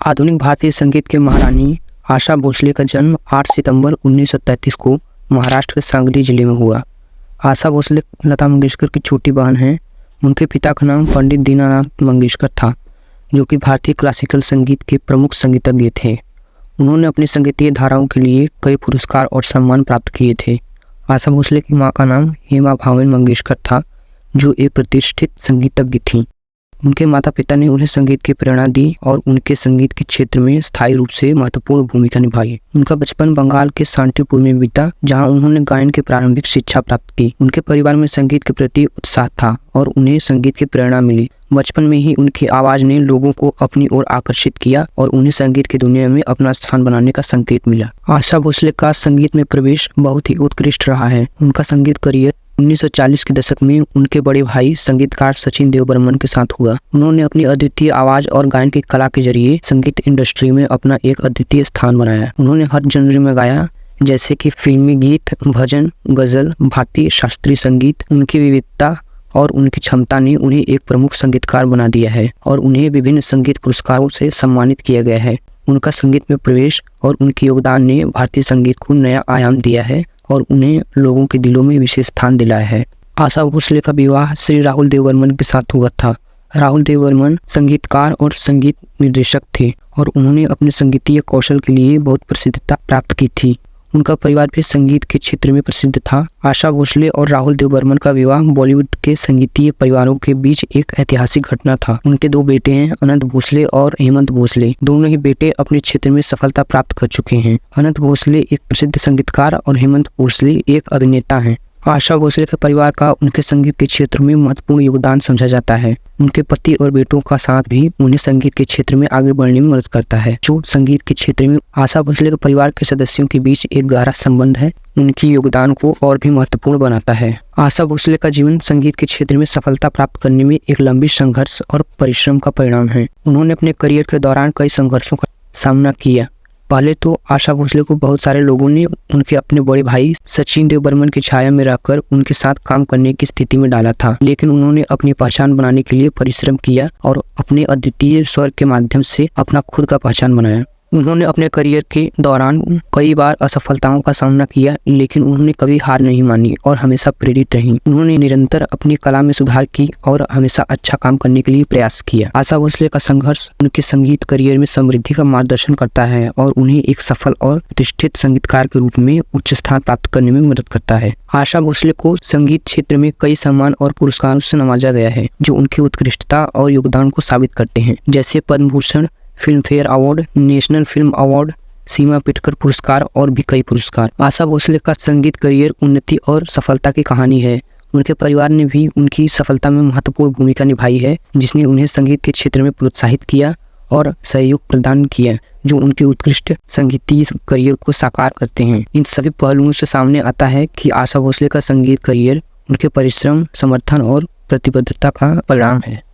आधुनिक भारतीय संगीत के महारानी आशा भोसले का जन्म 8 सितंबर 1933 को महाराष्ट्र के सांगली जिले में हुआ। आशा भोसले लता मंगेशकर की छोटी बहन हैं। उनके पिता का नाम पंडित दीनानाथ मंगेशकर था, जो कि भारतीय क्लासिकल संगीत के प्रमुख संगीतज्ञ थे। उन्होंने अपनी संगीतीय धाराओं के लिए कई पुरस्कार और सम्मान प्राप्त किए थे। आशा भोसले की मां का नाम हेमा भावेन मंगेशकर था, जो एक प्रतिष्ठित संगीतज्ञ थीं। उनके माता पिता ने उन्हें संगीत की प्रेरणा दी और उनके संगीत के क्षेत्र में स्थायी रूप से महत्वपूर्ण भूमिका निभाई। उनका बचपन बंगाल के शांतिपुर में बीता, जहां उन्होंने गायन की प्रारंभिक शिक्षा प्राप्त की। उनके परिवार में संगीत के प्रति उत्साह था और उन्हें संगीत की प्रेरणा मिली। बचपन में ही उनकी आवाज ने लोगों को अपनी ओर आकर्षित किया और उन्हें संगीत की दुनिया में अपना स्थान बनाने का संकेत मिला। आशा भोसले का संगीत में प्रवेश बहुत ही उत्कृष्ट रहा है। उनका संगीत करियर 1940 के दशक में उनके बड़े भाई संगीतकार सचिन देव बर्मन के साथ हुआ। उन्होंने अपनी अद्वितीय आवाज और गायन की कला के जरिए संगीत इंडस्ट्री में अपना एक अद्वितीय स्थान बनाया। उन्होंने हर जनर में गाया, जैसे कि फिल्मी गीत, भजन, गजल, भारतीय शास्त्रीय संगीत। उनकी विविधता और उनकी क्षमता ने उन्हें एक प्रमुख संगीतकार बना दिया है और उन्हें विभिन्न संगीत पुरस्कारों से सम्मानित किया गया है। उनका संगीत में प्रवेश और उनके योगदान ने भारतीय संगीत को नया आयाम दिया है और उन्हें लोगों के दिलों में विशेष स्थान दिलाया है। आशा भोसले का विवाह श्री राहुल देव बर्मन के साथ हुआ था। राहुल देव बर्मन संगीतकार और संगीत निर्देशक थे और उन्होंने अपने संगीतीय कौशल के लिए बहुत प्रसिद्धता प्राप्त की थी। उनका परिवार भी संगीत के क्षेत्र में प्रसिद्ध था। आशा भोसले और राहुल देव बर्मन का विवाह बॉलीवुड के संगीतीय परिवारों के बीच एक ऐतिहासिक घटना था। उनके दो बेटे हैं, अनंत भोसले और हेमंत भोसले। दोनों ही बेटे अपने क्षेत्र में सफलता प्राप्त कर चुके हैं। अनंत भोसले एक प्रसिद्ध संगीतकार और हेमंत भोसले एक अभिनेता हैं। आशा भोसले के परिवार का उनके संगीत के क्षेत्र में महत्वपूर्ण योगदान समझा जाता है। उनके पति और बेटों का साथ भी उन्हें संगीत के क्षेत्र में आगे बढ़ने में मदद करता है। जो संगीत के क्षेत्र में आशा भोसले के परिवार के सदस्यों के बीच एक गहरा संबंध है, उनकी योगदान को और भी महत्वपूर्ण बनाता है। आशा भोसले का जीवन संगीत के क्षेत्र में सफलता प्राप्त करने में एक लंबी संघर्ष और परिश्रम का परिणाम है। उन्होंने अपने करियर के दौरान कई संघर्षों का सामना किया। पहले तो आशा भोसले को बहुत सारे लोगों ने उनके अपने बड़े भाई सचिन देव बर्मन की छाया में रहकर उनके साथ काम करने की स्थिति में डाला था, लेकिन उन्होंने अपनी पहचान बनाने के लिए परिश्रम किया और अपने अद्वितीय स्वर के माध्यम से अपना खुद का पहचान बनाया। उन्होंने अपने करियर के दौरान कई बार असफलताओं का सामना किया, लेकिन उन्होंने कभी हार नहीं मानी और हमेशा प्रेरित रहीं। उन्होंने निरंतर अपनी कला में सुधार की और हमेशा अच्छा काम करने के लिए प्रयास किया। आशा भोसले का संघर्ष उनके संगीत करियर में समृद्धि का मार्गदर्शन करता है और उन्हें एक सफल और प्रतिष्ठित संगीतकार के रूप में उच्च स्थान प्राप्त करने में मदद करता है। आशा भोसले को संगीत क्षेत्र में कई सम्मान और पुरस्कारों से नवाजा गया है, जो उनकी उत्कृष्टता और योगदान को साबित करते हैं, जैसे Padma Bhushan, Filmfare award, national film award, सीमा पिटकर पुरस्कार और भी कई पुरस्कार। आशा भोसले का संगीत करियर उन्नति और सफलता की कहानी है। उनके परिवार ने भी उनकी सफलता में महत्वपूर्ण भूमिका निभाई है, जिसने उन्हें संगीत के क्षेत्र में प्रोत्साहित किया और सहयोग प्रदान किया, जो उनके उत्कृष्ट संगीतीय करियर को साकार करते हैं। इन सभी पहलुओं से सामने आता है कि आशा भोसले का संगीत करियर उनके परिश्रम, समर्थन और प्रतिबद्धता का परिणाम है।